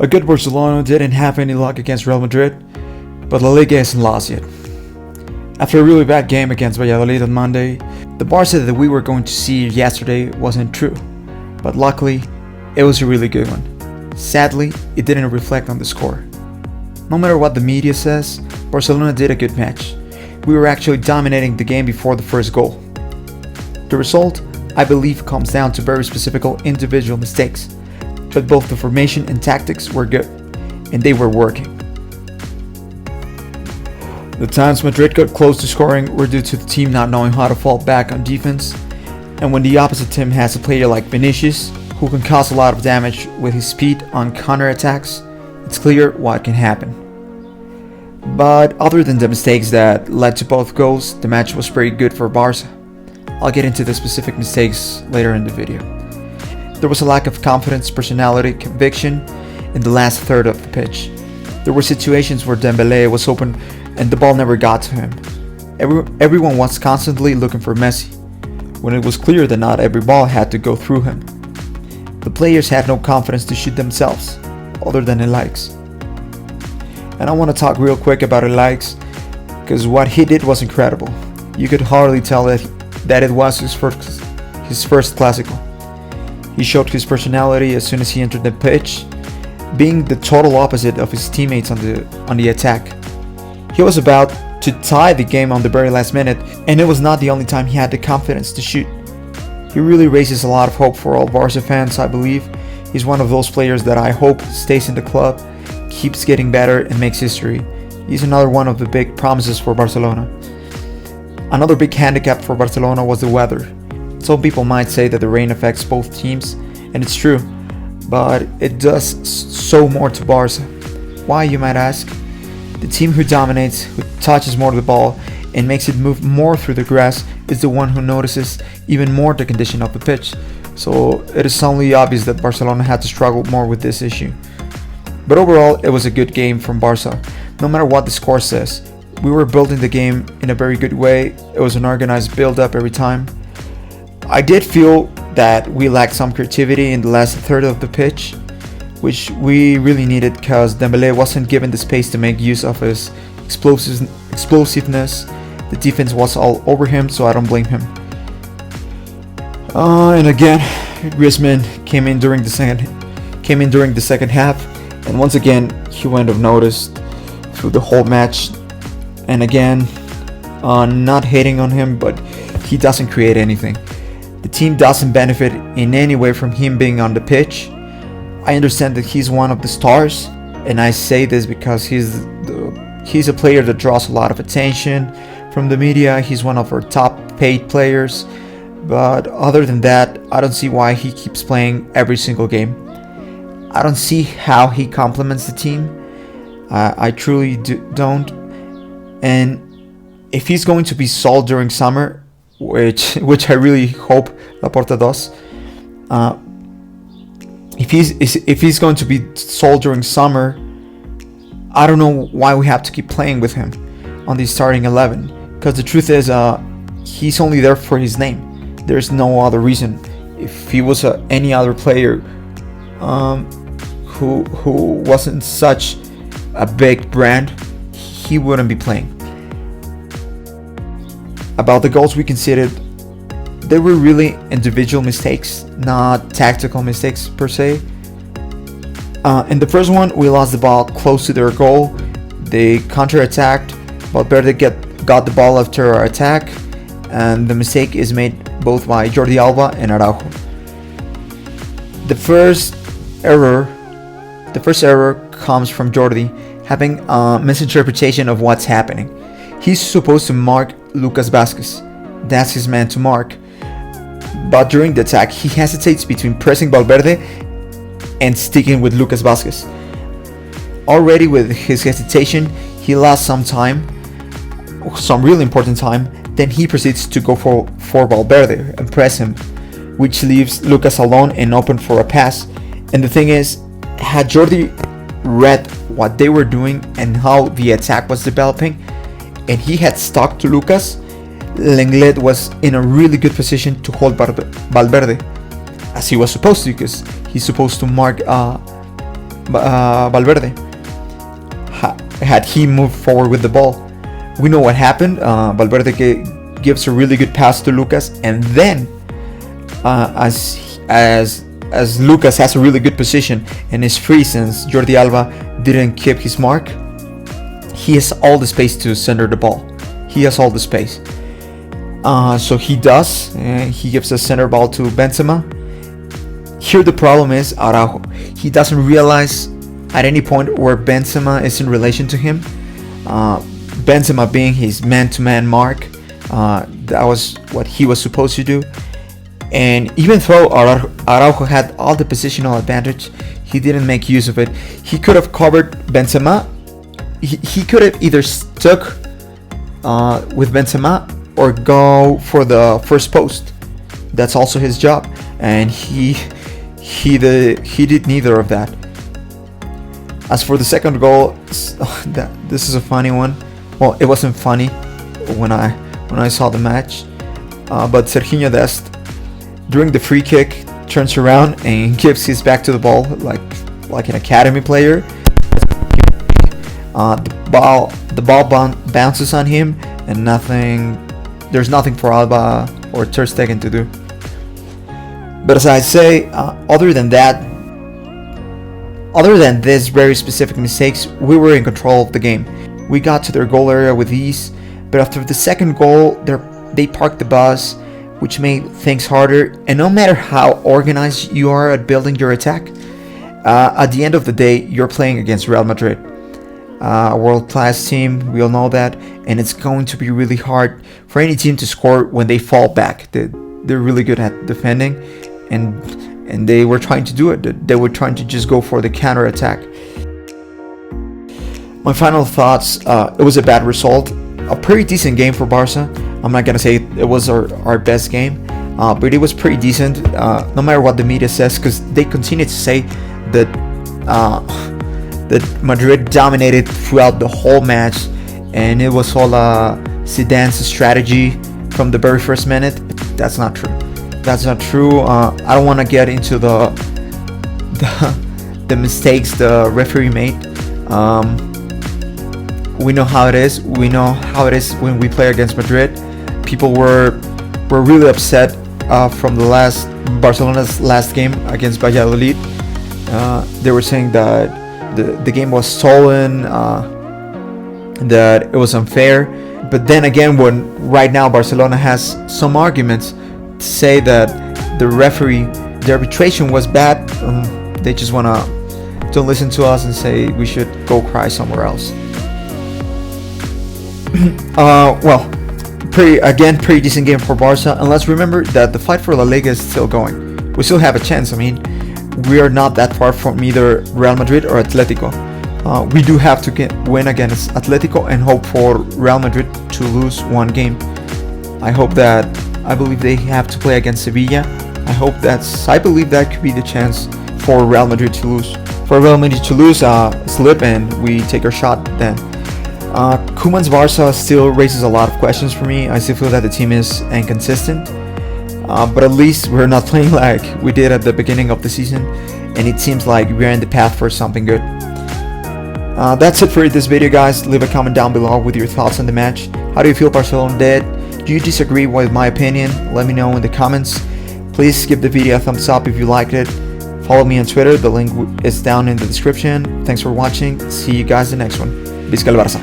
A good Barcelona didn't have any luck against Real Madrid, but La Liga isn't lost yet. After a really bad game against Valladolid on Monday, the Barca that we were going to see yesterday wasn't true, but luckily, it was a really good one. Sadly, it didn't reflect on the score. No matter what the media says, Barcelona did a good match. We were actually dominating the game before the first goal. The result, I believe, comes down to very specific individual mistakes, but both the formation and tactics were good, and they were working. The times Madrid got close to scoring were due to the team not knowing how to fall back on defense, and when the opposite team has a player like Vinicius, who can cause a lot of damage with his speed on counterattacks, it's clear what can happen. But other than the mistakes that led to both goals, the match was pretty good for Barca. I'll get into the specific mistakes later in the video. There was a lack of confidence, personality, conviction in the last third of the pitch. There were situations where Dembélé was open and the ball never got to him. Everyone was constantly looking for Messi, when it was clear that not every ball had to go through him. The players had no confidence to shoot themselves, other than Elijks. And I want to talk real quick about Elijks, because what he did was incredible. You could hardly tell that it was his first Clasico. He showed his personality as soon as he entered the pitch, being the total opposite of his teammates on the attack. He was about to tie the game on the very last minute, and it was not the only time he had the confidence to shoot. He really raises a lot of hope for all Barca fans, I believe. He's one of those players that I hope stays in the club, keeps getting better, and makes history. He's another one of the big promises for Barcelona. Another big handicap for Barcelona was the weather. Some people might say that the rain affects both teams, and it's true, but it does so more to Barca. Why, you might ask? The team who dominates, who touches more of the ball, and makes it move more through the grass is the one who notices even more the condition of the pitch. So it is only obvious that Barcelona had to struggle more with this issue. But overall, it was a good game from Barca. No matter what the score says, we were building the game in a very good way. It was an organized build-up every time. I did feel that we lacked some creativity in the last third of the pitch, which we really needed because Dembélé wasn't given the space to make use of his explosiveness. The defense was all over him, so I don't blame him. And again, Griezmann came in during the second half, and once again he went unnoticed through the whole match. And again, not hating on him, but he doesn't create anything. The team doesn't benefit in any way from him being on the pitch. I understand that he's one of the stars, and I say this because he's a player that draws a lot of attention from the media. He's one of our top paid players, but other than that, I don't see why he keeps playing every single game. I don't see how he complements the team. I truly don't. And if he's going to be sold during summer, which I really hope Laporta does, if he's going to be sold during summer, I don't know why we have to keep playing with him on the starting 11. Because the truth is, he's only there for his name. There's no other reason. If he was any other player who wasn't such a big brand, he wouldn't be playing. About the goals we conceded, they were really individual mistakes, not tactical mistakes per se. In the first one, we lost the ball close to their goal. They counter-attacked. Valverde got the ball after our attack, and the mistake is made both by Jordi Alba and Araujo. The first error comes from Jordi having a misinterpretation of what's happening. He's supposed to mark Lucas Vázquez. That's his man to mark. But during the attack, he hesitates between pressing Valverde and sticking with Lucas Vázquez. Already with his hesitation, he lost some really important time. Then he proceeds to go for Valverde and press him, which leaves Lucas alone and open for a pass. And the thing is, had Jordi read what they were doing and how the attack was developing, and he had stuck to Lucas, Lenglet was in a really good position to hold Valverde, as he was supposed to, because he's supposed to mark Valverde. Had he moved forward with the ball, we know what happened. Valverde gives a really good pass to Lucas, and then as Lucas has a really good position and is free since Jordi Alba didn't keep his mark, he has all the space to center the ball. He has all the space. So he does. He gives a center ball to Benzema. Here the problem is Araujo. He doesn't realize at any point where Benzema is in relation to him. Benzema being his man-to-man mark. That was what he was supposed to do. And even though Araujo had all the positional advantage, he didn't make use of it. He could have covered Benzema. He could have either stuck with Benzema or go for the first post. That's also his job, and he did neither of that. As for the second goal, this is a funny one. Well, it wasn't funny when I saw the match, but Serginho Dest, during the free kick, turns around and gives his back to the ball like an academy player. The ball bounces on him, and there's nothing for Alba or Ter Stegen to do. But as I say, other than this very specific mistakes, we were in control of the game. We got to their goal area with ease, but after the second goal, they parked the bus, which made things harder. And no matter how organized you are at building your attack, at the end of the day, you're playing against Real Madrid, a world-class team. We all know that, and it's going to be really hard for any team to score when they fall back. They're really good at defending, and they were trying to do it. They were trying to just go for the counter attack. My final thoughts: it was a bad result, a pretty decent game for Barca. I'm not gonna say it was our best game, but it was pretty decent. No matter what the media says, because they continue to say that Madrid dominated throughout the whole match, and it was all Zidane's strategy from the very first minute. That's not true. That's not true. I don't want to get into the mistakes the referee made. We know how it is. We know how it is when we play against Madrid. People were really upset from Barcelona's last game against Valladolid. They were saying that the game was stolen, that it was unfair. But then again, when right now Barcelona has some arguments to say that the arbitration was bad, they just want to don't listen to us and say we should go cry somewhere else. Well, pretty decent game for Barca, and let's remember that the fight for La Liga is still going. We still have a chance. I mean, we are not that far from either Real Madrid or Atletico. We do have to win against Atletico and hope for Real Madrid to lose one game. I believe they have to play against Sevilla. I believe that could be the chance for Real Madrid to lose. For Real Madrid to lose, slip, and we take our shot then. Koeman's Barca still raises a lot of questions for me. I still feel that the team is inconsistent, but at least we're not playing like we did at the beginning of the season, and it seems like we're in the path for something good. That's it for this video, guys. Leave a comment down below with your thoughts on the match. How do you feel Barcelona did? Do you disagree with my opinion? Let me know in the comments. Please give the video a thumbs up if you liked it. Follow me on Twitter. The link is down in the description. Thanks for watching. See you guys in the next one. Visca el Barça.